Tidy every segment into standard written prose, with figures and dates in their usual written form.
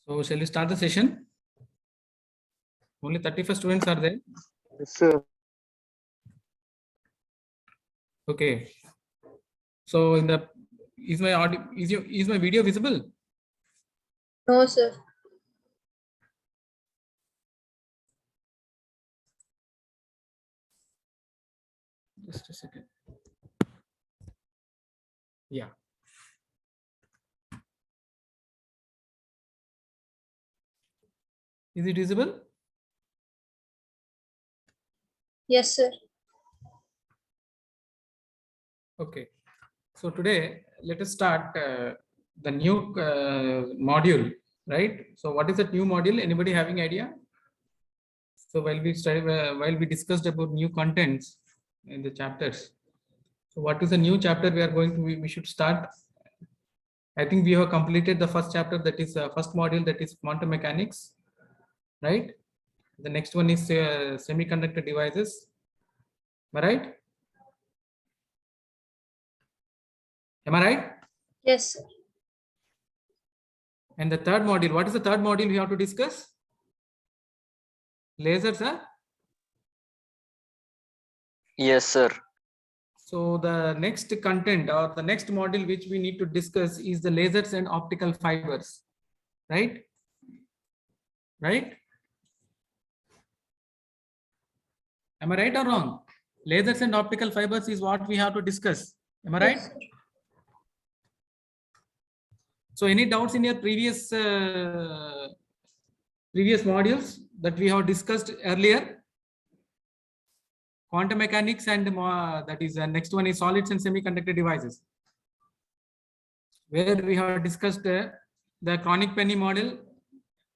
So shall we start the session? Only 35 students are there. Yes, sir. Okay. So in the is my audio is my video visible? No, sir. Just a second. Yeah. Is it visible? Yes, sir. Okay. So today let us start the new module, right? So what is that new module? Anybody having idea? So while we discussed about new contents in the chapters. So what is the new chapter we are going to we should start? I think we have completed the first chapter, that is first module, that is quantum mechanics, right? The next one is semiconductor devices. Am I right? Am I right? Yes, sir. And the third module, what is the third module we have to discuss? Lasers, huh? Yes, sir. So the next content or the next module which we need to discuss is the lasers and optical fibers, right? Right? Am I right or wrong? Lasers and optical fibers is what we have to discuss. Am I right? Yes, sir. So any doubts in your previous modules that we have discussed earlier? Quantum mechanics and that is next one is solids and semiconductor devices, where we have discussed the Kronig-Penney model,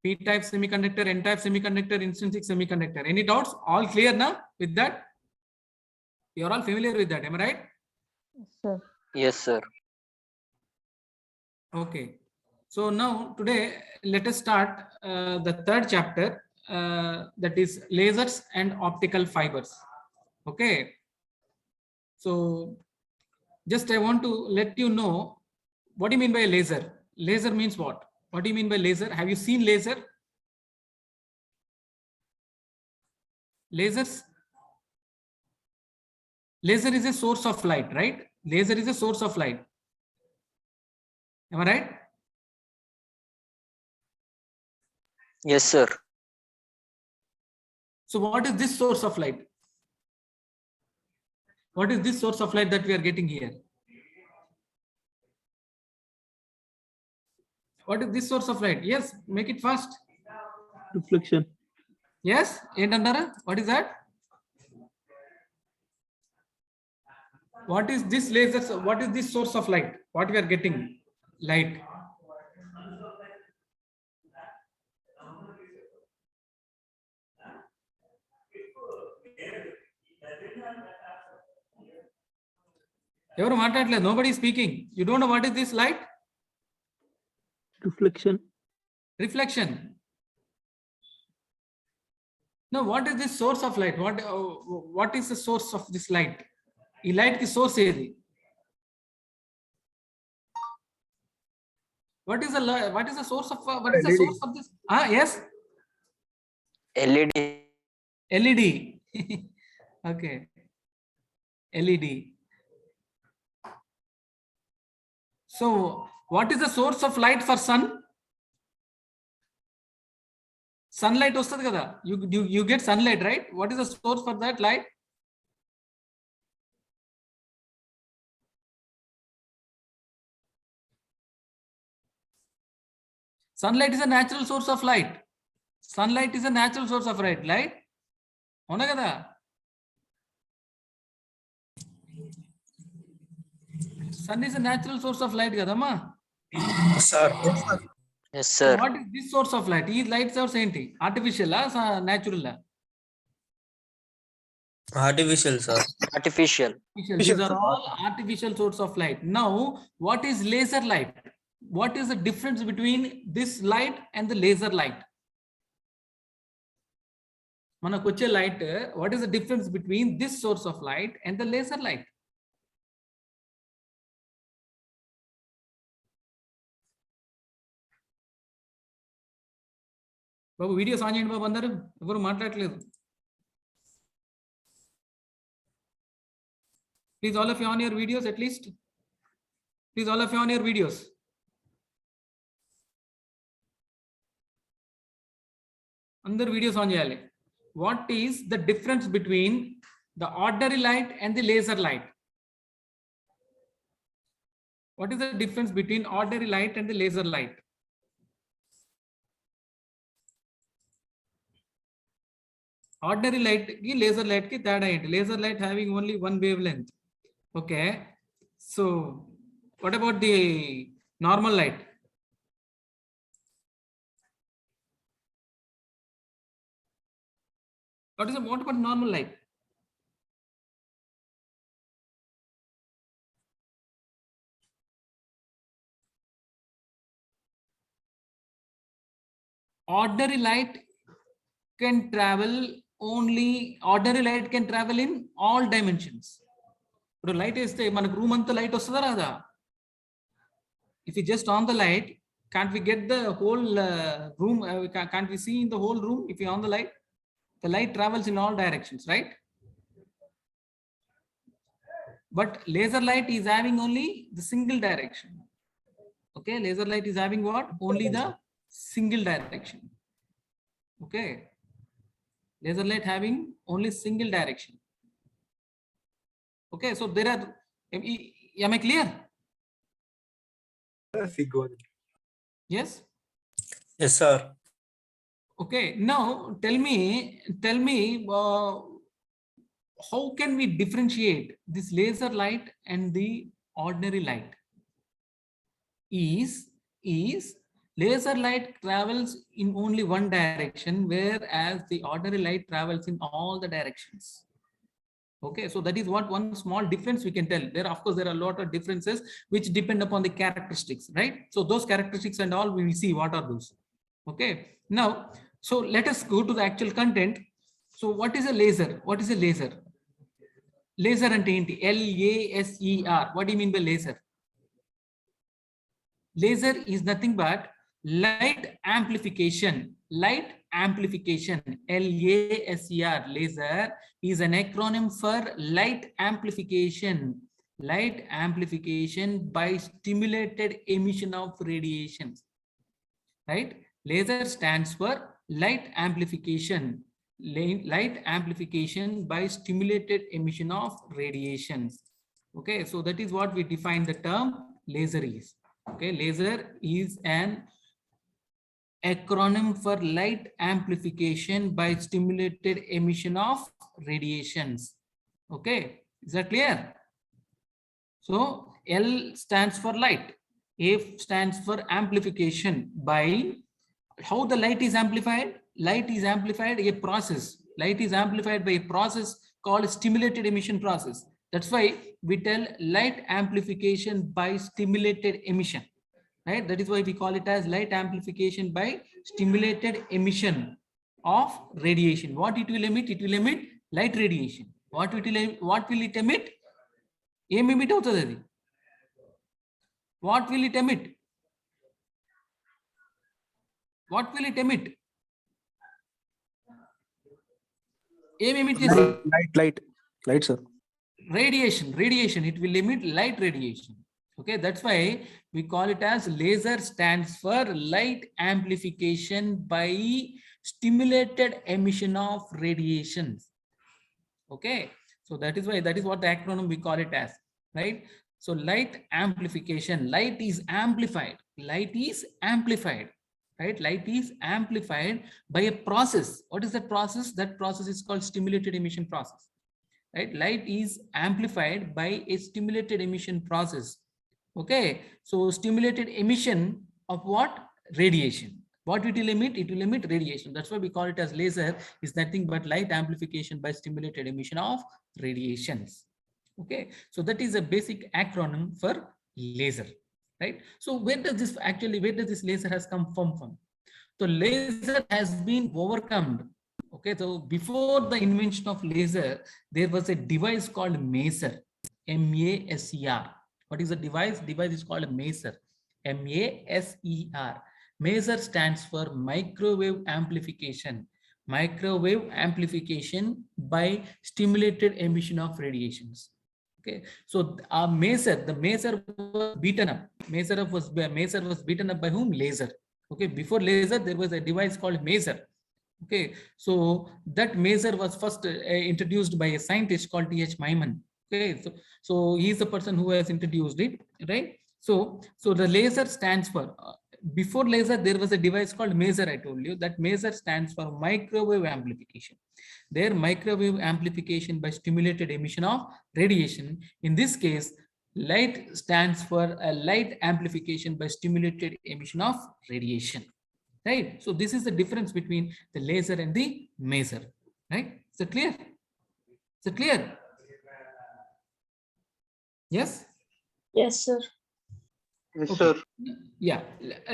p-type semiconductor, n-type semiconductor, intrinsic semiconductor. Any doubts? All clear now with that? You are all familiar with that, am I right? Sir. Yes, sir. Okay. So now today let us start the third chapter, that is lasers and optical fibers. Okay. So just I want to let you know, what do you mean by laser? Laser means what? What do you mean by laser? Have you seen laser? Lasers? Laser is a source of light, right? Laser is a source of light. Am I right? Yes, sir. So what is this source of light? What is this source of light that we are getting here? What is this source of light? Yes, make it fast. Reflection. Yes, what is that? What is this laser? What is this source of light? What we are getting? Light. Nobody is speaking. You don't know what is this light? Reflection. Reflection. No, what is this source of light? What is the source of this light? This light ki source is. What is the source of this? Yes. LED. LED. Okay. LED. So what is the source of light for sun? Sunlight ostadi kada. You get sunlight, right? What is the source for that light? Sunlight is a natural source of light. Sunlight is a natural source of light. Hona kada? Sun is a natural source of light kada ma? Sir. Yes, So sir. what is this source of light? These light source enti? Artificial natural? Artificial, sir. Artificial. These are all artificial source of light. Now, what is laser light? What is the difference between this light and the laser light? Manakoche light, what is the difference between this source of light and the laser light? Babu videos on చేయండి బాబు, అందరూ ఎవరు మాట్లాడట్లేదు. Please all of you on your videos at least. Please all of you on your videos. అందరు videos on చేయాలి. What is the difference between the ordinary light and the laser light? What is the difference between ordinary light and the laser light? Ordinary light ki laser light ki tada enti. Laser light having only one wavelength. Okay. So what about the normal light? What about normal light? Ordinary light can travel in all dimensions. ఇప్పుడు light వేస్తే మనకు room అంతా light వస్తుందా రాదా? If you just on the light, can't we get the whole room? Can't we see in the whole room if you on the light? The light travels in all directions, right? But laser light is having only the single direction. Okay, laser light is having what? Only the single direction. Okay, laser light having only single direction. Okay, so there are, am I clear? Yes. Yes, sir. Okay, now tell me how can we differentiate this laser light and the ordinary light? Is laser light travels in only one direction, whereas the ordinary light travels in all the directions. Okay, so that is what one small difference we can tell. There, of course, there are a lot of differences which depend upon the characteristics, right? So those characteristics and all, we will see what are those. Okay, now, so let us go to the actual content. So what is a laser? What is a laser? Laser ante enti? L-A-S-E-R. What do you mean by laser? Laser is nothing but light amplification. Light amplification. L-A-S-E-R. Laser is an acronym for light amplification. Light amplification by stimulated emission of radiations. Right? Laser stands for light amplification. Light amplification by stimulated emission of radiations. Okay, so that is what we define the term laser is. Okay, laser is an acronym for light amplification by stimulated emission of radiations. Okay, is that clear? So L stands for light, A stands for amplification. By how the light is amplified? Light is amplified a process. Light is amplified by a process called stimulated emission process. That's why we tell light amplification by stimulated emission, right? That is why we call it as light amplification by stimulated emission of radiation. What it will emit? It will emit light radiation. What will it emit? Em emit avutadi adi. What will it emit? What will it emit? Em emit chesi Light, sir. Radiation. It will emit light radiation. Okay, that's why we call it as laser. Stands for light amplification by stimulated emission of radiations. Okay, so that is what the acronym we call it as, right? So light amplification. Light is amplified, right? Light is amplified by a process. What is that process? That process is called stimulated emission process. Right, light is amplified by a stimulated emission process. Okay, so stimulated emission of what? Radiation. What it will emit? It will emit radiation. That's why we call it as laser. Is nothing but light amplification by stimulated emission of radiations. Okay, so that is a basic acronym for laser, right? So where does this laser has come from? So laser has been overcome. Okay, so before the invention of laser, there was a device called maser, M-A-S-E-R. What is the device? Device is called a maser, M-A-S-E-R. Maser stands for microwave amplification. Microwave amplification by stimulated emission of radiations. Okay, so our maser, the maser was beaten up. Maser was beaten up by whom? Laser. Okay, before laser there was a device called maser. Okay, so that maser was first introduced by a scientist called T.H. Myman. Okay, so he is the person who has introduced it, right? So the laser stands for before laser there was a device called maser. I told you that maser stands for microwave amplification. Their microwave amplification by stimulated emission of radiation. In this case, light stands for a light amplification by stimulated emission of radiation. Right? So this is the difference between the laser and the maser. Right? Is it clear? Is it clear? Yes? Yes, sir. Yes, Okay. sir. Yeah.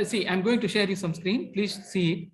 See, I'm going to share you some screen. Please see it.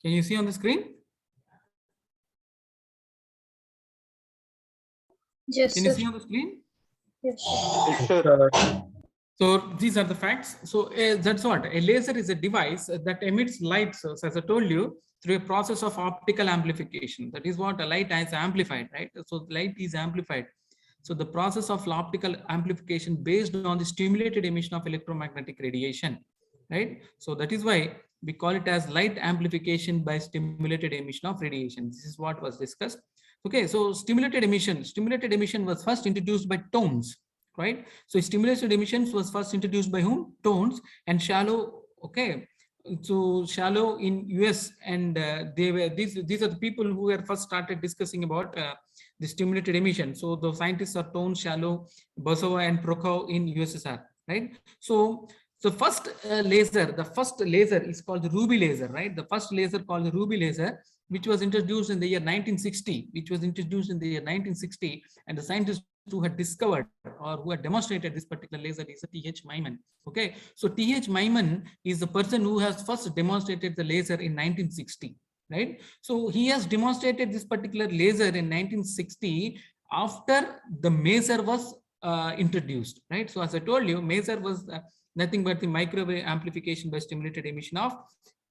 Can you see on the screen? Yes, Can you sir. see on the screen? Yes. Yes, sir. So these are the facts. So that's what a laser is, a device that emits light source, as I told you, through a process of optical amplification. That is what a light is amplified, right? So light is amplified. So the process of optical amplification based on the stimulated emission of electromagnetic radiation, right? So that is why we call it as light amplification by stimulated emission of radiation. This is what was discussed. Okay, so stimulated emission was first introduced by tones, right? So stimulated emissions was first introduced by whom? Tones and Shallow. Okay, so Shallow in US, and they were these are the people who were first started discussing about the stimulated emission. So the scientists are Tone, Shallow, Bosowa, and Prokhov in USSR, right? So the first laser is called the Ruby laser, right? The first laser called the Ruby laser, which was introduced in the year 1960, and the scientists who had discovered or who had demonstrated this particular laser is T.H. Myman. Okay, so T.H. Myman is the person who has first demonstrated the laser in 1960, right? So he has demonstrated this particular laser in 1960 after the maser was introduced, right? So as I told you, maser was nothing but the microwave amplification by stimulated emission of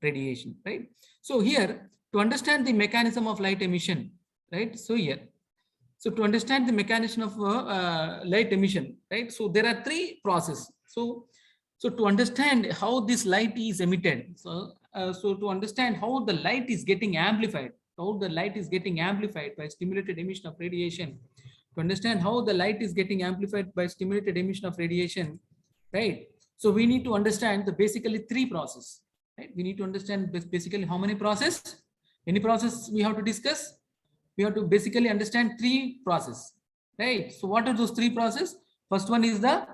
radiation, right? So here, to understand the mechanism of light emission, right? So to understand the mechanism of light emission, right? So there are three processes. So to understand how this light is emitted, so to understand how the light is getting amplified, by stimulated emission of radiation, to understand how the light is getting amplified by stimulated emission of radiation, right? So we need to understand the basically three processes, right? We need to understand basically how many processes, any process we have to discuss. We have to basically understand three processes, right? So what are those three processes? First one is the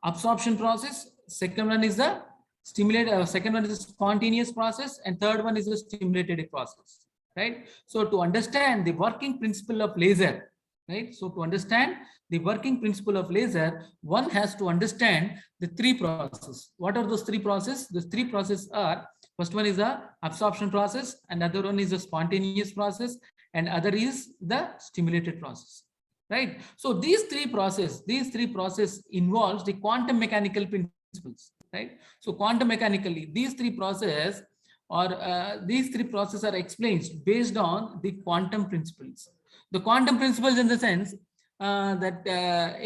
absorption process. Second one is the second one is the spontaneous process, and third one is the stimulated process, right? So to understand the working principle of laser, right? So to understand the working principle of laser, one has to understand the three processes. What are those three processes? Those three processes are, first one is the absorption process, and other one is the spontaneous process, and other is the stimulated process, right? So these three process involves the quantum mechanical principles, right? So quantum mechanically, these three processes are explained based on the quantum principles. The quantum principles in the sense that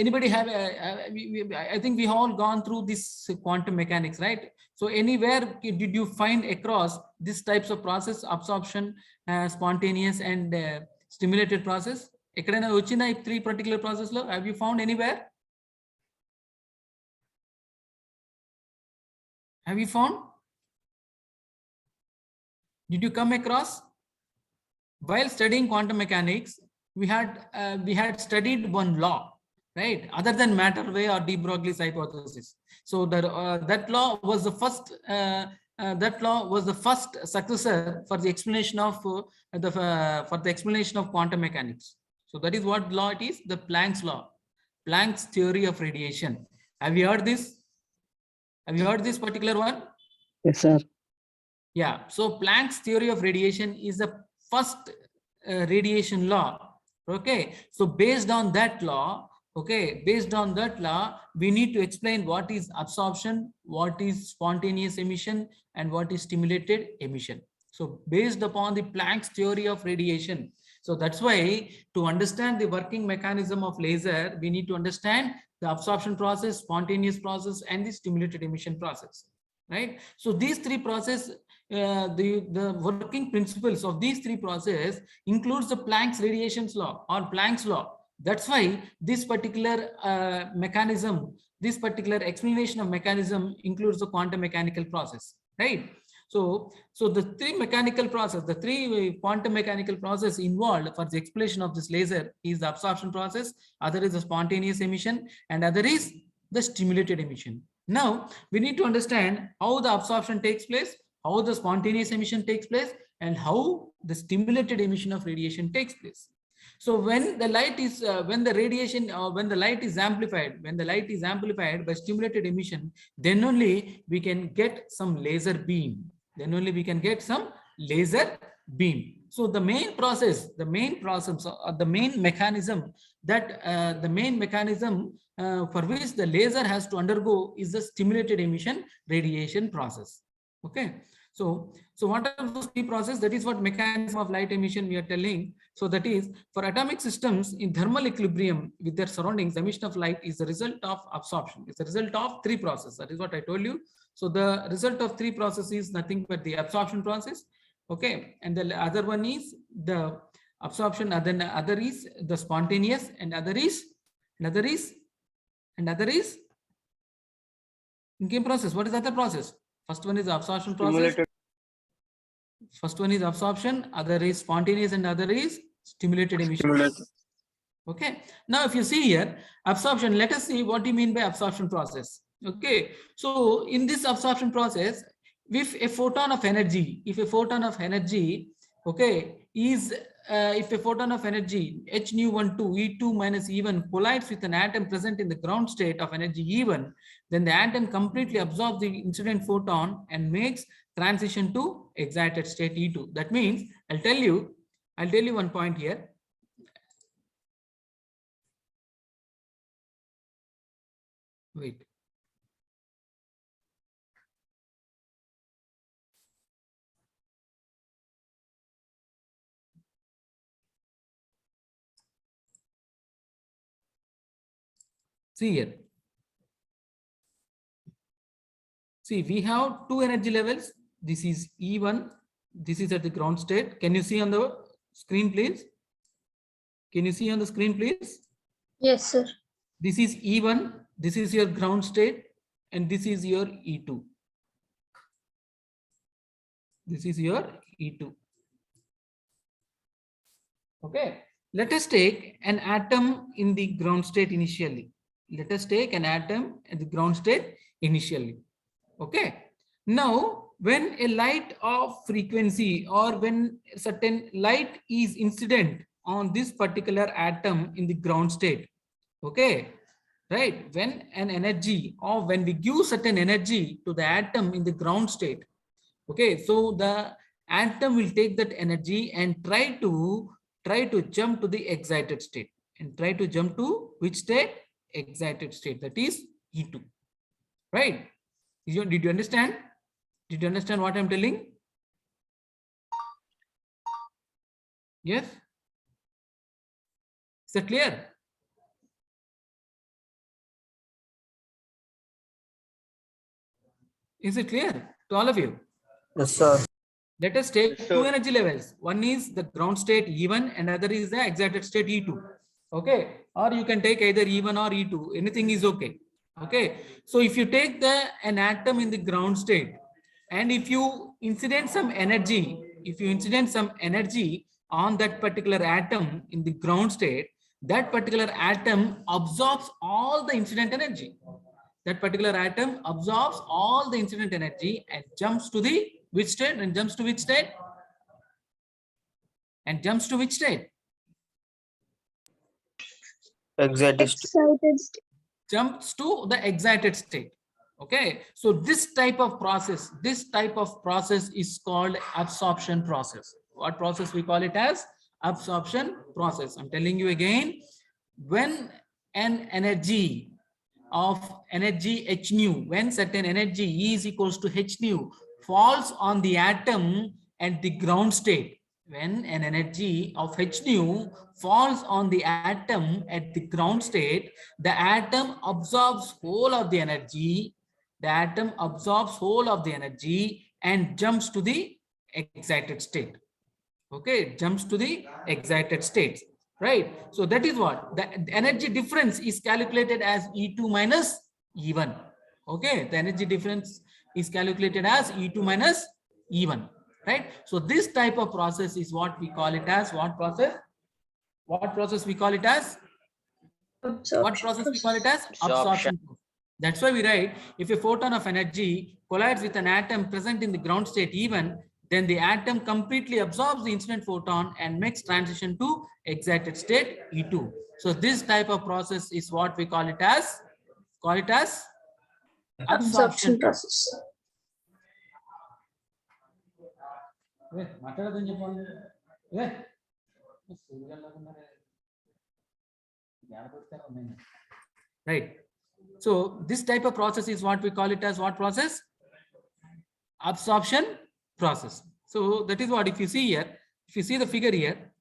anybody have I think we all gone through this quantum mechanics, right? So anywhere did you find across these types of process, absorption, spontaneous and stimulated process? ఎక్కడైనా వచ్చిన ఈ three particular process లో have you found anywhere? Have you found? Did you come across? While studying quantum mechanics, we had studied one law, right? Other than matter wave or de Broglie's hypothesis. So that law was the first. That law was the first successor for the explanation of quantum mechanics. So that is what law it is, the Planck's law, Planck's theory of radiation. Have you heard this? Have you heard this particular one? Yes, sir. Yeah. So Planck's theory of radiation is the first radiation law. Okay. So based on that law, we need to explain what is absorption, what is spontaneous emission, and what is stimulated emission. So based upon the Planck's theory of radiation. So that's why to understand the working mechanism of laser, we need to understand the absorption process, spontaneous process, and the stimulated emission process, right? So these three processes, the working principles of these three processes includes the Planck's radiations law or Planck's law. That's why this particular mechanism, this particular explanation of mechanism includes the quantum mechanical process, right? So the three quantum mechanical process involved for the explanation of this laser is the absorption process, other is the spontaneous emission, and other is the stimulated emission. Now we need to understand how the absorption takes place, how the spontaneous emission takes place, and how the stimulated emission of radiation takes place. So when the light is when the light is amplified by stimulated emission, then only we can get some laser beam. So the main mechanism for which the laser has to undergo is the stimulated emission radiation process. Okay. So what are those three processes? That is what mechanism of light emission we are telling. So that is, for atomic systems in thermal equilibrium with their surroundings, emission of light is the result of absorption. It's the result of three processes. That is what I told you. So the result of three processes is nothing but the absorption process. Okay. And the other one is the absorption, other is the spontaneous, and other is in game process. What is the other process? First one is the absorption process. First one is absorption, other is spontaneous, and other is stimulated emission. Okay. Now, if you see here, absorption, let us see what you mean by absorption process. Okay. So in this absorption process, if a photon of energy, okay, is if a photon of energy h nu 1 2 E2 minus E1 collides with an atom present in the ground state of energy E1, then the atom completely absorbs the incident photon and makes transition to excited state E2. That means I'll tell you one point here. Wait. See here. See, we have two energy levels. This is E1. This is at the ground state. Can you see on the screen, please? Can you see on the screen, please? Yes, sir. This is E1. This is your ground state. And this is your E2. This is your E2. Okay. Let us take an atom in the ground state initially. Let us take an atom in the ground state initially. Okay. Now, when a light of frequency or when certain light is incident on this particular atom in the ground state, okay, right? When an energy or when we give certain energy to the atom in the ground state, okay, so the atom will take that energy and try to try to jump to the excited state and try to jump to which state? Excited state, that is E2, right? Did you understand? Did you understand what I'm telling? Yes? Is that clear? Is it clear to all of you? Yes, sir. Let us take Yes, two sir. energy levels. One is the ground state E1 and other is the excited state E2. Okay. Or you can take either E1 or E2. Anything is okay. Okay. So if you take an atom in the ground state and if you incident some energy, on that particular atom in the ground state, that particular atom absorbs all the incident energy. That particular atom absorbs all the incident energy and jumps to the which state? And jumps to which state? And jumps to which state? Excited state. Excited state. Jumps to the excited state. Okay. So this type of process is called absorption process. What process we call it as? Absorption process. I'm telling you again, when an energy of energy h nu, when certain energy E is equals to h nu falls on the atom at the ground state, when an energy of h nu falls on the atom at the ground state, the atom absorbs whole of the energy, and jumps to the excited state. Okay, jumps to the excited state. Right. So that is what the energy difference is calculated as E2 minus E1. Okay. The energy difference is calculated as E2 minus E1. Right. So this type of process is what we call it as what process? What process we call it as? What process we call it as? Absorption. That's why we write, if a photon of energy collides with an atom present in the ground state E1, then the atom completely absorbs the incident photon and makes transition to excited state E2. So this type of process is what we call it as Absorption process. Right. So this type of process is what we call it as what process? Absorption process. So that is what, if you see here, if you see the figure here,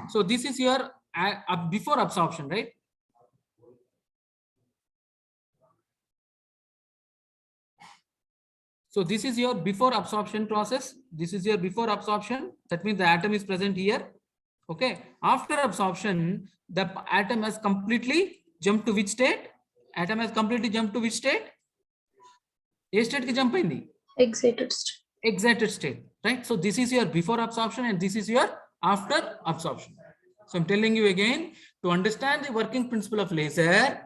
so this is your before absorption, right? So this is your before absorption process. This is your before absorption. That means the atom is present here. Okay. After absorption, the atom has completely jumped to which state? Atom has completely jumped to which state? A state ki jump ayindi? Excited state. Excited state, right? So this is your before absorption and this is your after absorption. So I'm telling you again, to understand the working principle of laser,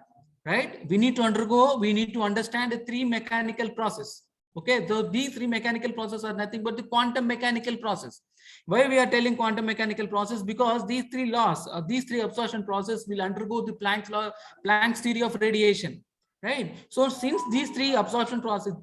right? We need to understand the three mechanical process. Okay, so these three mechanical processes are nothing but the quantum mechanical process. Why we are telling quantum mechanical process? Because these three laws, these three absorption process will undergo the Planck's theory of radiation, right? So since these three absorption process,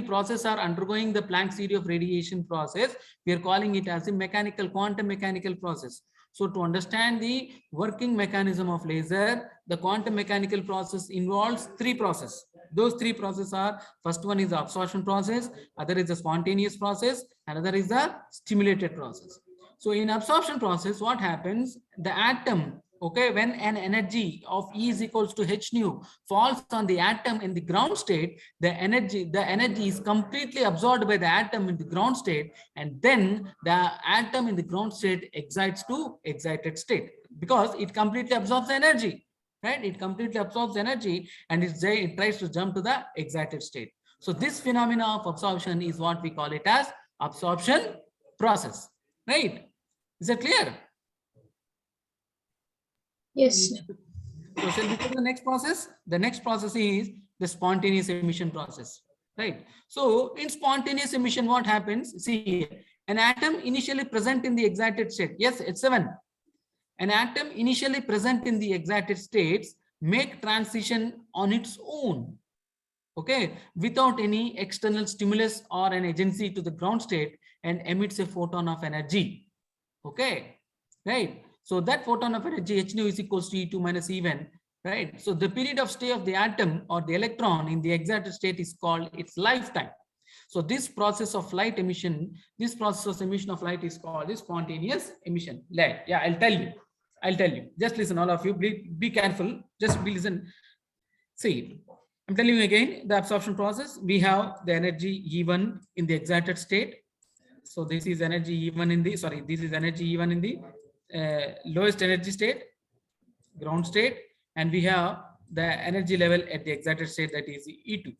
processes are undergoing the Planck's theory of radiation process, we are calling it as a quantum mechanical process. So to understand the working mechanism of laser, the quantum mechanical process involves three processes. Those three processes are, first one is the absorption process, other is the spontaneous process, another is the stimulated process. So in absorption process, what happens? The atom, okay, when an energy of E is equals to h nu falls on the atom in the ground state, the energy is completely absorbed by the atom in the ground state, and then the atom in the ground state excites to excited state because it completely absorbs the energy. Right, it completely absorbs energy and it tries to jump to the excited state. So this phenomena of absorption is what we call it as absorption process. Right? Is that clear? Yes. So shall we take the next process? The next process is the spontaneous emission process. Right? So in spontaneous emission, what happens? See, an atom initially present in the excited state. Yes, it's H7. An atom initially present in the excited states make transition on its own. okay, without any external stimulus or an agency to the ground state, and emits a photon of energy. Okay, right? So that photon of energy h nu is equals to E2 minus E1, right? So the period of stay of the atom or the electron in the excited state is called its lifetime. So this process of light emission, this process of emission of light is called is spontaneous emission. Light. Yeah, I'll tell you. I'll tell you. Just listen, all of you. Be careful. Just be listen. See, I'm telling you again, the absorption process. We have the energy E1 in the excited state. So this is energy E1 in the, sorry, this is energy E1 in the lowest energy state, ground state, and we have the energy level at the excited state, that is E2.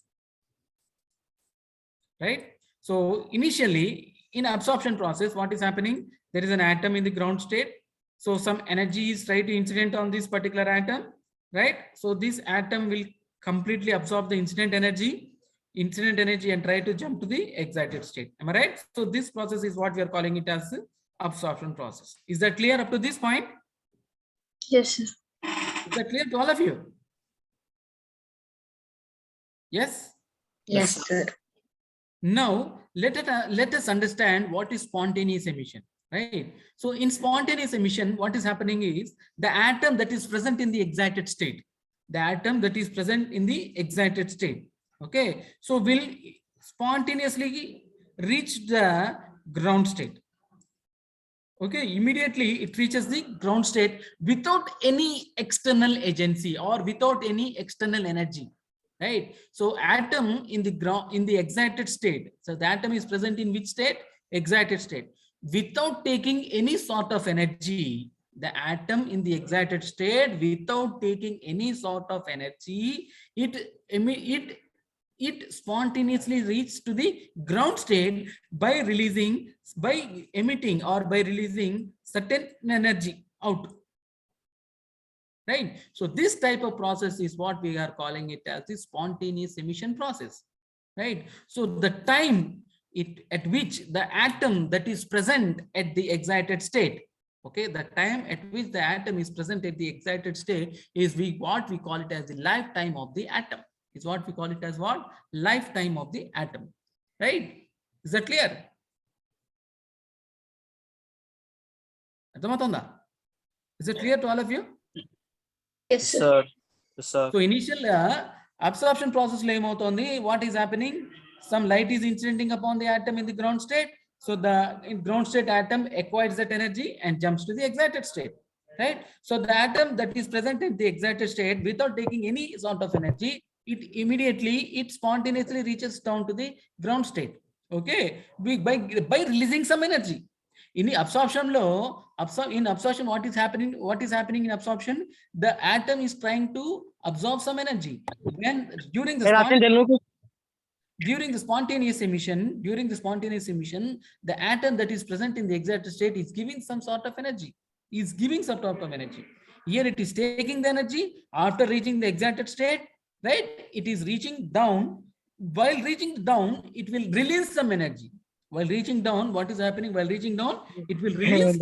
Right? So initially in absorption process, what is happening? There is an atom in the ground state. So some energy is trying to incident on this particular atom, right? So this atom will completely absorb the incident energy and try to jump to the excited state. Am I right? So this process is what we are calling it as the absorption process. Is that clear up to this point? Yes, sir. Is that clear to all of you? Yes? Yes, sir. Now, let us understand what is spontaneous emission, right? So in spontaneous emission, what is happening is the atom that is present in the excited state, okay? So will spontaneously reach the ground state. Okay, immediately it reaches the ground state without any external agency or without any external energy. Right, so atom in the ground in the excited state, so the atom is present in which state? Excited state. Without taking any sort of energy, the atom in the excited state, without taking any sort of energy, it spontaneously reaches to the ground state by emitting or by releasing certain energy out. Right. So this type of process is what we are calling it as the spontaneous emission process. Right. So the time at which the atom that is present at the excited state, okay, the time at which the atom is present at the excited state is what we call it as the lifetime of the atom. Is what we call it as what? Lifetime of the atom. Right. Is that clear? Is it clear to all of you? Yes, sir. Yes, sir. So initial absorption process, what is happening? Some light is incidenting upon the atom in the ground state. So the ground state atom acquires that energy and jumps to the excited state. Right. So the atom that is present in the excited state without taking any sort of energy, it spontaneously reaches down to the ground state. Okay, by releasing some energy. In the absorption what is happening in absorption? The atom is trying to absorb some energy. When during the spontaneous emission, the atom that is present in the excited state is giving some sort of energy. Here it is taking the energy after reaching the excited state, right? It is reaching down. While reaching down, it will release some energy. While reaching down, what is happening? While reaching down, it will release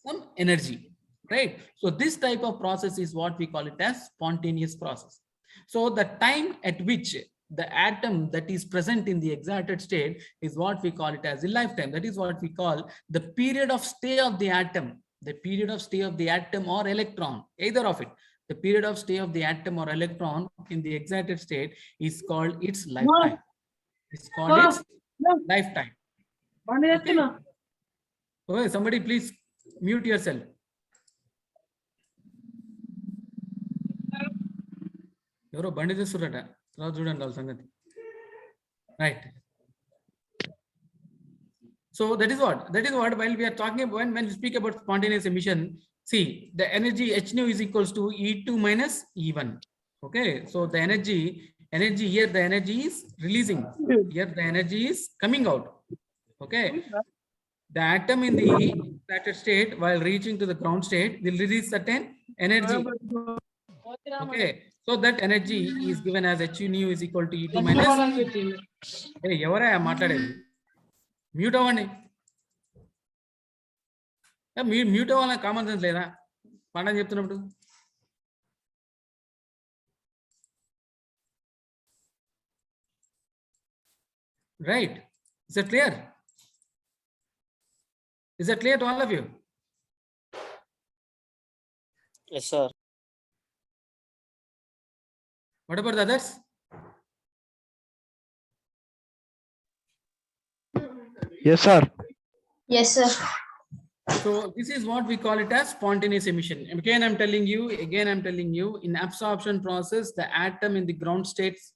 some energy, right? So this type of process is what we call it as spontaneous process. So the time at which the atom that is present in the excited state is what we call it as a lifetime. That is what we call the period of stay of the atom, or electron, either of it. The period of stay of the atom or electron in the excited state is called its lifetime. It's called its lifetime. Okay. Oh, somebody please mute yourself. Right. So that is what while we are talking about, when we speak about spontaneous emission, see the energy h nu is equals to E2 minus E1. Okay, so the energy here, the energy is releasing, here the energy is coming out. Okay, the atom in the excited state while reaching to the ground state will release certain energy. Okay, so that energy is given as h nu is equal to E2 minus. Hey, ఎవరా మాట్లాడేది? Mute అవ్వండి. Mute అవ్వాలని common sense లేదా పండగ చెప్తున్నప్పుడు? right? Is that clear? Is that clear to all of you? Yes, sir. What about the others? Yes, sir. Yes, sir. So this is what we call it as spontaneous emission. Again, I'm telling you, in absorption process, the atom in the ground states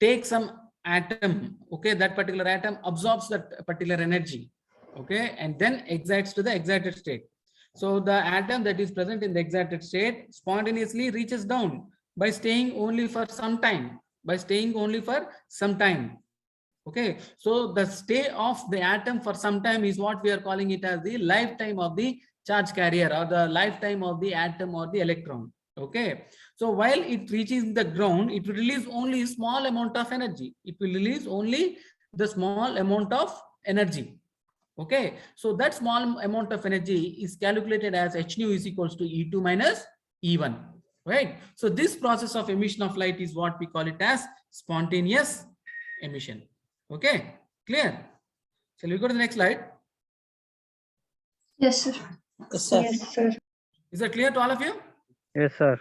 take some atom, okay, that particular atom absorbs that particular energy, okay, and then excites to the excited state. So the atom that is present in the excited state spontaneously reaches down by staying only for some time, Okay, so the stay of the atom for some time is what we are calling it as the lifetime of the charge carrier, or the lifetime of the atom or the electron. Okay, so while it reaches the ground, it will release only a small amount of energy. It will release only the small amount of energy. Okay, so that small amount of energy is calculated as h nu is equals to E2 minus E1. Right, so this process of emission of light is what we call it as spontaneous emission. Okay, clear? Shall we go to the next slide? Yes, sir. Yes, sir. Yes, sir. Is that clear to all of you? Yes, sir.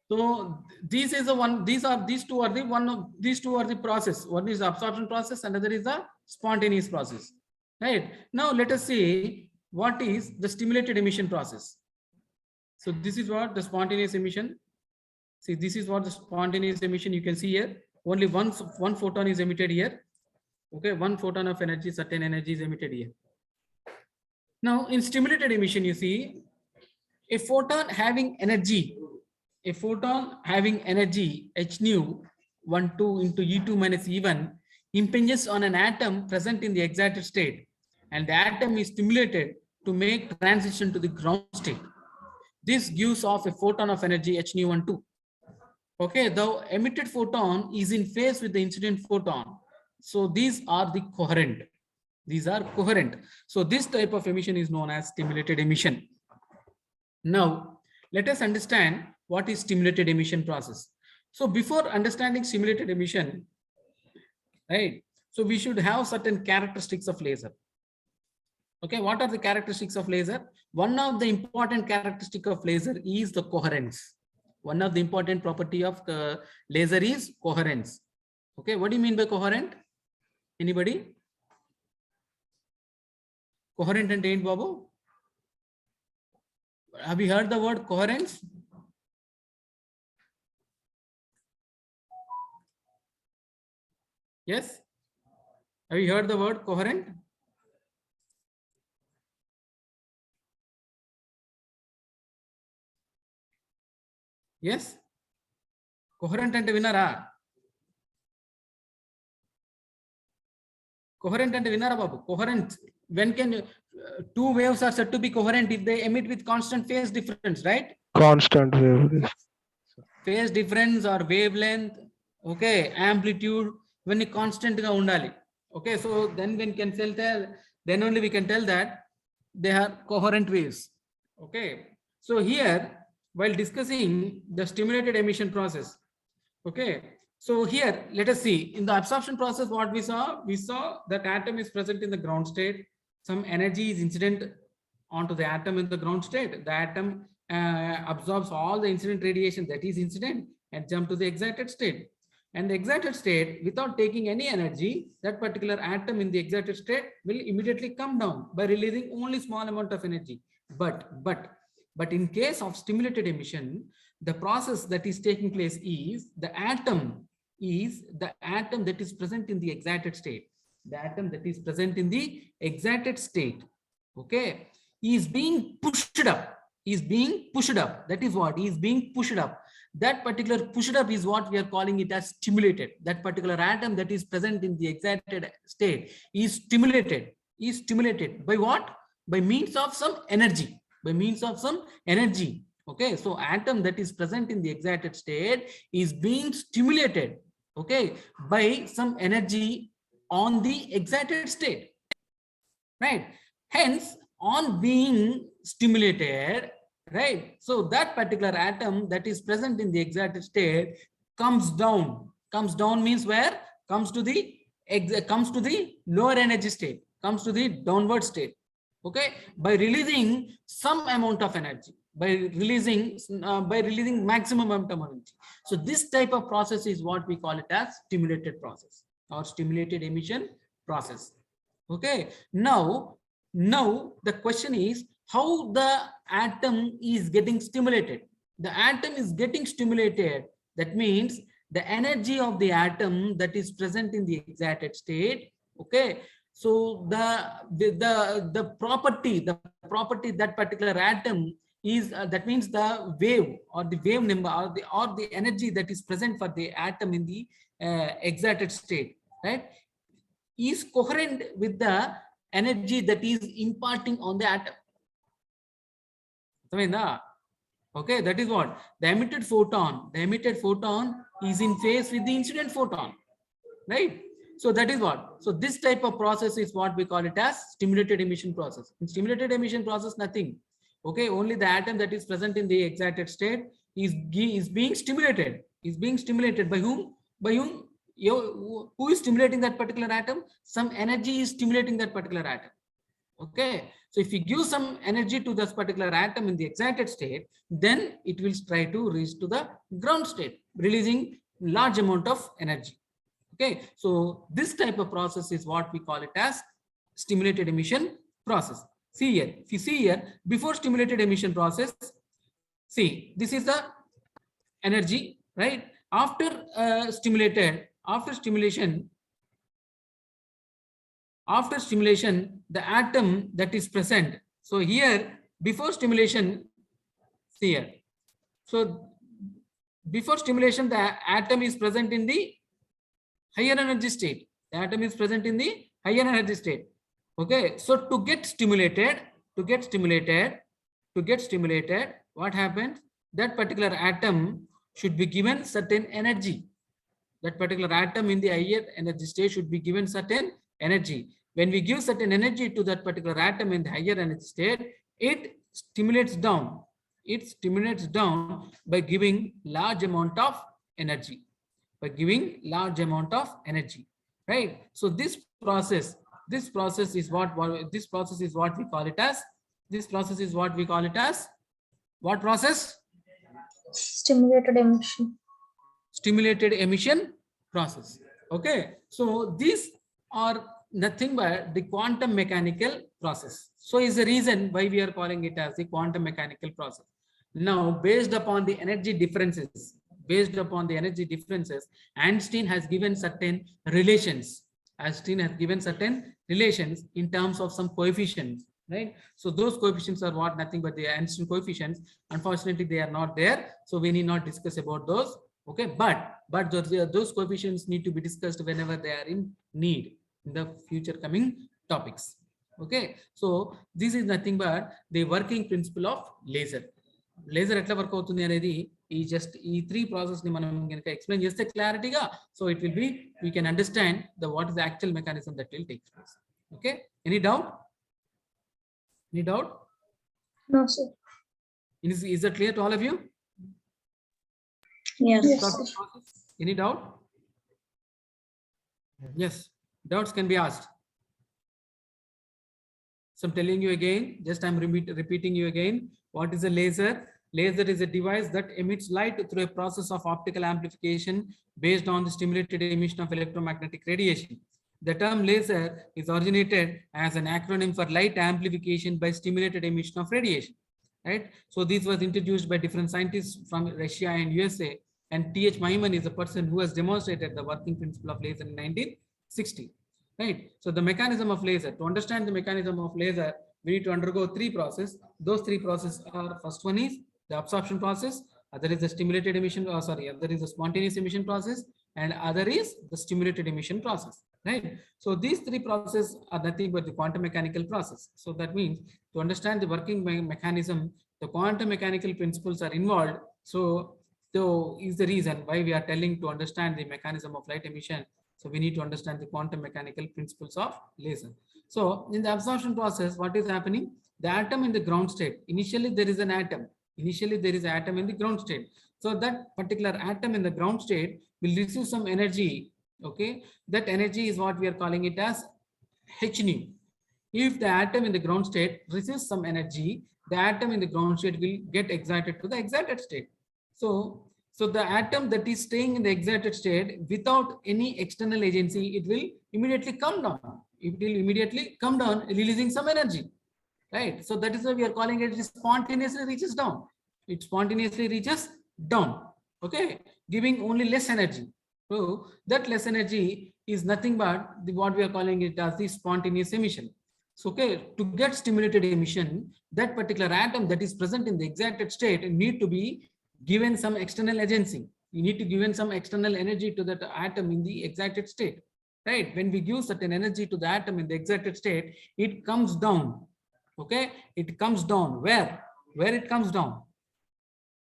So this is the one, these two are the process. One is the absorption process, another is the spontaneous process. Right, now let us see what is the stimulated emission process. So this is what the spontaneous emission. See, this is what the spontaneous emission, you can see here. Only one photon is emitted here. Okay, one photon of energy, certain energy is emitted here. Now in stimulated emission, you see a photon having energy h nu 12 into E2 minus E1 impinges on an atom present in the excited state, and the atom is stimulated to make transition to the ground state. This gives off a photon of energy h nu 12. Okay, the emitted photon is in phase with the incident photon. So these are the coherent. These are coherent. So this type of emission is known as stimulated emission. Now, let us understand what is stimulated emission process. So before understanding stimulated emission, right, so we should have certain characteristics of laser. Okay, what are the characteristics of laser? One of the important characteristic of laser is the coherence. One of the important property of laser is coherence. Okay, what do you mean by coherent? Anybody? Coherent and ain't Babu? Have you heard the word coherence? Yes? Have you heard the word coherent? Yes? Coherent and winner. Coherent and winner, Babu. Coherent. When can two waves are said to be coherent if they emit with constant phase difference, right? Constant wave. Phase difference or wavelength, okay, amplitude, when it constant ga undali. Okay, so then we can tell, then only we can tell that they are coherent waves. Okay, so here while discussing the stimulated emission process, okay, so here let us see in the absorption process what we saw that atom is present in the ground state, some energy is incident onto the atom in the ground state, the atom absorbs all the incident radiation that is incident and jump to the excited state, and the excited state without taking any energy, that particular atom in the excited state will immediately come down by releasing only small amount of energy. But in case of stimulated emission, the process that is taking place is the atom that is present in the excited state. The atom that is present in the excited state, okay, is being pushed up. That is what is being pushed up. That particular pushed up is what we are calling it as stimulated. That particular atom that is present in the excited state is stimulated by what? By means of some energy. Okay, so atom that is present in the excited state is being stimulated, okay, by some energy on the excited state, right? Hence, on being stimulated, right, so that particular atom that is present in the excited state comes down means where? Comes to the comes to the lower energy state, comes to the downward state. Okay, by releasing some amount of energy, by releasing maximum amount of energy. So this type of process is what we call it as stimulated process or stimulated emission process. Okay, now the question is how the atom is getting stimulated. The atom is getting stimulated. That means the energy of the atom that is present in the excited state. Okay, so the property that particular atom is that means the wave or the wave number or the energy that is present for the atom in the excited state, right, is coherent with the energy that is imparting on the atom. Okay, that is what the emitted photon is in phase with the incident photon, right? So that is what. So this type of process is what we call it as stimulated emission process. In stimulated emission process, nothing. Okay, only the atom that is present in the excited state is being stimulated. Is being stimulated by whom? By whom? Who is stimulating that particular atom? Some energy is stimulating that particular atom. Okay, so if you give some energy to this particular atom in the excited state, then it will try to reach to the ground state, releasing large amount of energy. Okay, so this type of process is what we call it as stimulated emission process. See here, if you see here, before stimulated emission process, see, this is the energy, right? After stimulation, the atom that is present. So here, before stimulation, see here. So before stimulation, the atom is present in the higher energy state. The atom is present in the higher energy state. Okay, so to get stimulated, what happens? That particular atom should be given certain energy. That particular atom in the higher energy state should be given certain energy. When we give certain energy to that particular atom in the higher energy state, it stimulates down. It stimulates down by giving large amount of energy. Right? So this process is what we call it as. What process? Stimulated emission. Stimulated emission process. Okay, so these are nothing but the quantum mechanical process. So is the reason why we are calling it as the quantum mechanical process. Now, based upon the energy differences, Einstein has given certain relations. In terms of some coefficients, right? So those coefficients are what? Nothing but the Einstein coefficients. Unfortunately, they are not there, so we need not discuss about those. Okay, but those coefficients need to be discussed whenever they are in need in the future coming topics. Okay, so this is nothing but the working principle of laser. Laser etla work avutundi anedi just ee three process ni manam ganaka explain chesthe clarity ga, so it will be, we can understand what is the actual mechanism that will take place. Okay, any doubt? No, sir. Is that clear to all of you? Yes, sir. Any doubt? Yes, doubts can be asked. So I'm telling you again, just I'm repeating you again. What is a laser? Laser is a device that emits light through a process of optical amplification based on the stimulated emission of electromagnetic radiation. The term laser is originated as an acronym for light amplification by stimulated emission of radiation. Right? So this was introduced by different scientists from Russia and USA, and T.H. Mahiman is the person who has demonstrated the working principle of laser in 1960. Right? So the mechanism of laser, to understand the mechanism of laser, we need to undergo three processes. Those three processes are, first one is the absorption process, other is the stimulated emission, other is the spontaneous emission process, and other is the stimulated emission process. Right? So these three processes are nothing but the quantum mechanical process. So that means to understand the working mechanism, the quantum mechanical principles are involved. So is the reason why we are telling to understand the mechanism of light emission. So we need to understand the quantum mechanical principles of laser. So in the absorption process, what is happening? The atom in the ground state, initially there is an atom. In the ground state. So that particular atom in the ground state will receive some energy Okay, that energy is what we are calling it as h nu. If the atom in the ground state receives some energy, the atom in the ground state will get excited to the excited state. So the atom that is staying in the excited state without any external agency, it will immediately come down. It will immediately come down, releasing some energy, right? So that is why we are calling it spontaneously reaches down. It spontaneously reaches down, okay, giving only less energy. So that less energy is nothing but what we are calling it as the spontaneous emission. So, okay, to get stimulated emission, that particular atom that is present in the excited state need to be given some external agency. You need to given some external energy to that atom in the excited state, right? When we give certain energy to the atom in the excited state, it comes down. Okay, it comes down. Where it comes down?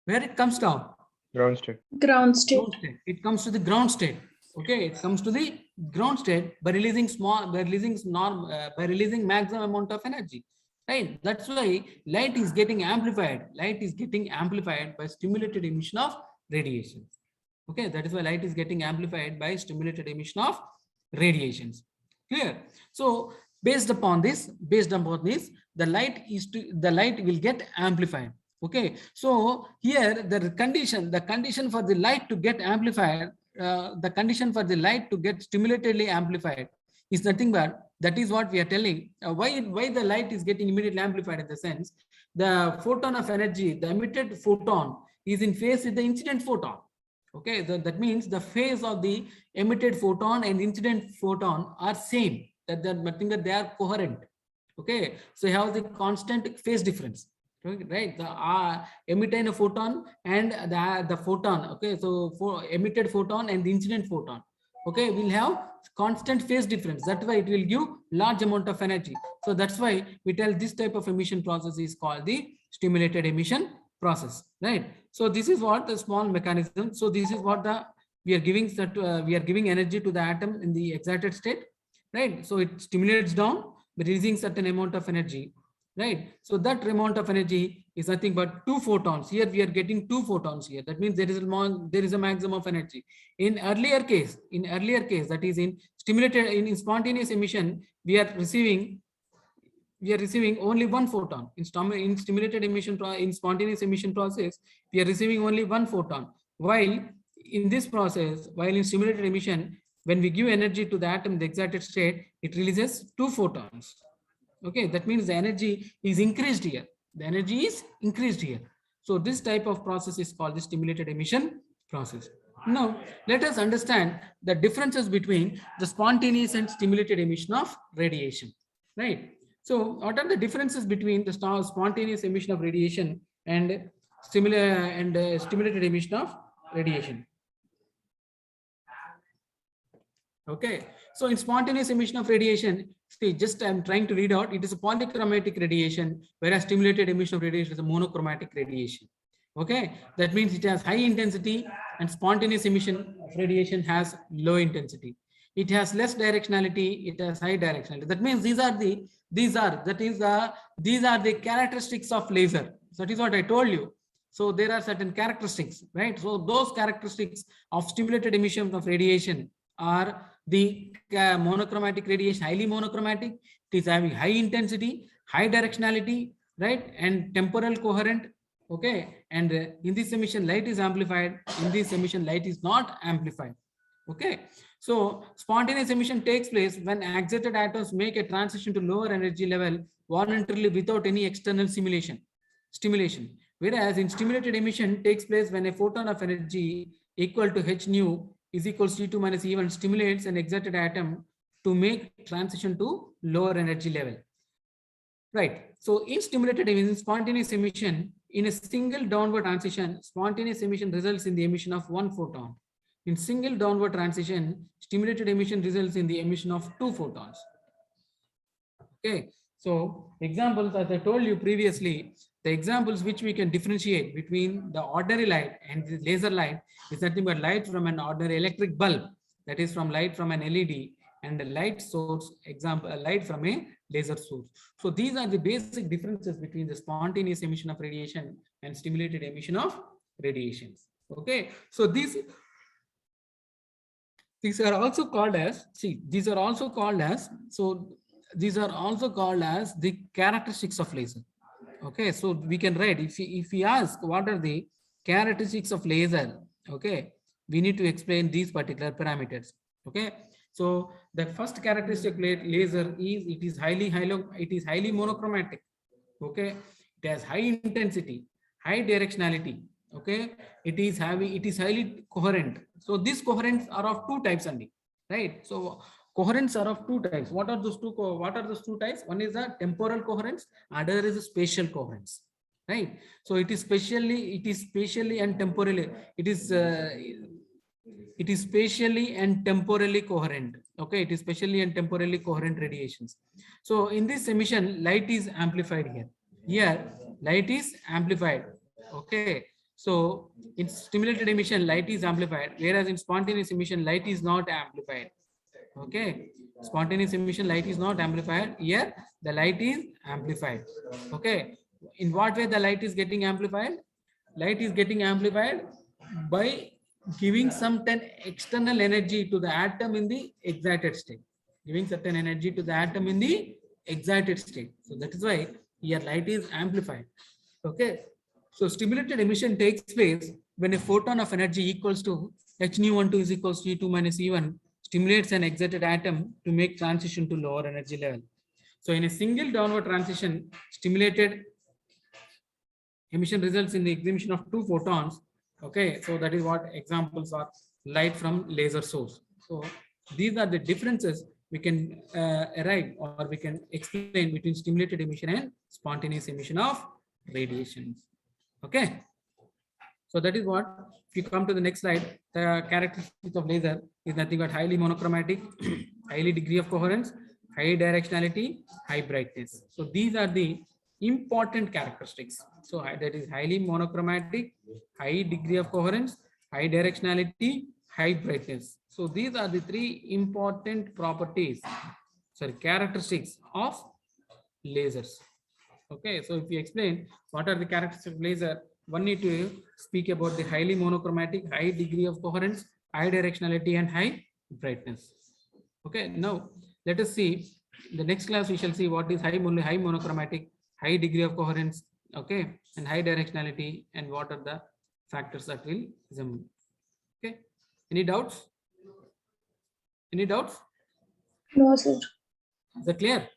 Where it comes down? Ground state. Ground state. Ground state. It comes to the ground state. Okay, it comes to the ground state by releasing by releasing maximum amount of energy. Right. That's why light is getting amplified. Light is getting amplified by stimulated emission of radiation. Okay, that is why light is getting amplified by stimulated emission of radiations. Clear? So based upon this, the light will get amplified. Okay, so here the condition for the light to get amplified, the condition for the light to get stimulatedly amplified is nothing but, that is what we are telling. Why the light is getting immediately amplified, in the sense the photon of energy, the emitted photon is in phase with the incident photon. Okay, that means the phase of the emitted photon and incident photon are same. That they are coherent. Okay, so you have the constant phase difference. Right, the emitted photon and the photon. Okay, so for emitted photon and the incident photon, okay, will have constant phase difference. That's why it will give large amount of energy. So that's why we tell this type of emission process is called the stimulated emission process, right? So this is what the small mechanism. So this is what we are giving energy to the atom in the excited state, right? So it stimulates down, releasing certain amount of energy, right? So that amount of energy is nothing but 2 photons. Here we are getting 2 photons here. That means there is a maximum of energy. In earlier case, that is in spontaneous emission, we are receiving only 1 photon. In stimulated emission, in spontaneous emission process, we are receiving only 1 photon. While in this process, in stimulated emission, when we give energy to the atom in the excited state, it releases 2 photons. Okay, that means the energy is increased here. The energy is increased here. So this type of process is called the stimulated emission process. Now, let us understand the differences between the spontaneous and stimulated emission of radiation, right? So what are the differences between the spontaneous emission of radiation and stimulated emission of radiation? Okay, so in spontaneous emission of radiation, see, just I'm trying to read out, it is a polychromatic radiation, whereas stimulated emission of radiation is a monochromatic radiation. Okay, that means it has high intensity, and spontaneous emission of radiation has low intensity. It has less directionality, it has high directionality. That means these are the characteristics of laser. That is what I told you. So there are certain characteristics, right? So those characteristics of stimulated emission of radiation are the monochromatic radiation, highly monochromatic. It is having high intensity, high directionality, right, and temporal coherent. Okay, and in this emission light is amplified, in this emission light is not amplified. Okay, so spontaneous emission takes place when excited atoms make a transition to lower energy level voluntarily without any external stimulation, whereas in stimulated emission takes place when a photon of energy equal to h nu is equals to E2 minus E1 stimulates an excited atom to make transition to lower energy level. Right. So in stimulated emission, spontaneous emission, in a single downward transition, spontaneous emission results in the emission of 1 photon. In single downward transition, stimulated emission results in the emission of 2 photons. Okay. So examples, as I told you previously, the examples which we can differentiate between the ordinary light and the laser light is nothing but light from an ordinary electric bulb, that is from light from an LED, and the light source, example, light from a laser source. So these are the basic differences between the spontaneous emission of radiation and stimulated emission of radiations. Okay, so these These are also called as, see, these are also called as, so these are also called as the characteristics of laser. Okay, so we can write, if we ask what are the characteristics of laser, okay, we need to explain these particular parameters. Okay, so the first characteristic laser is it is highly monochromatic. Okay, it has high intensity, high directionality. Okay, it is highly coherent. So these coherents are of two types only, right? So coherents are of two types. What are those two types? One is the temporal coherence, other is a spatial coherence, right? So it is spatially and temporally, it is spatially and temporally coherent. Okay, it is spatially and temporally coherent radiations. So in this emission, light is amplified here. Here, light is amplified. Okay, so in stimulated emission, light is amplified, whereas in spontaneous emission, light is not amplified. Okay, spontaneous emission, light is not amplified. Here, the light is amplified. Okay, in what way the light is getting amplified? Light is getting amplified by giving some external energy to the atom in the excited state, giving certain energy to the atom in the excited state. So that is why here light is amplified. Okay, so stimulated emission takes place when a photon of energy equals to h nu 12 is equals to E2 minus E1 stimulates an excited atom to make transition to lower energy level. So in a single downward transition, stimulated emission results in the emission of two photons. Okay, so that is what examples are: light from laser source. So these are the differences we can arrive or we can explain between stimulated emission and spontaneous emission of radiations. Okay, so that is what, if you come to the next slide, the characteristics of laser is nothing but highly monochromatic, highly degree of coherence, high directionality, high brightness. So these are the important characteristics. So that is highly monochromatic, high degree of coherence, high directionality, high brightness. So these are the three important properties, sorry, characteristics of lasers. Okay, so if you explain what are the characteristics of laser, one need to speak about the highly monochromatic, high degree of coherence, high directionality, and high brightness. Okay, now let us see the next class. We shall see what is high monochromatic, high degree of coherence, okay, and high directionality, and what are the factors that will resemble. Okay, any doubts? Any doubts? No, sir. Is that clear?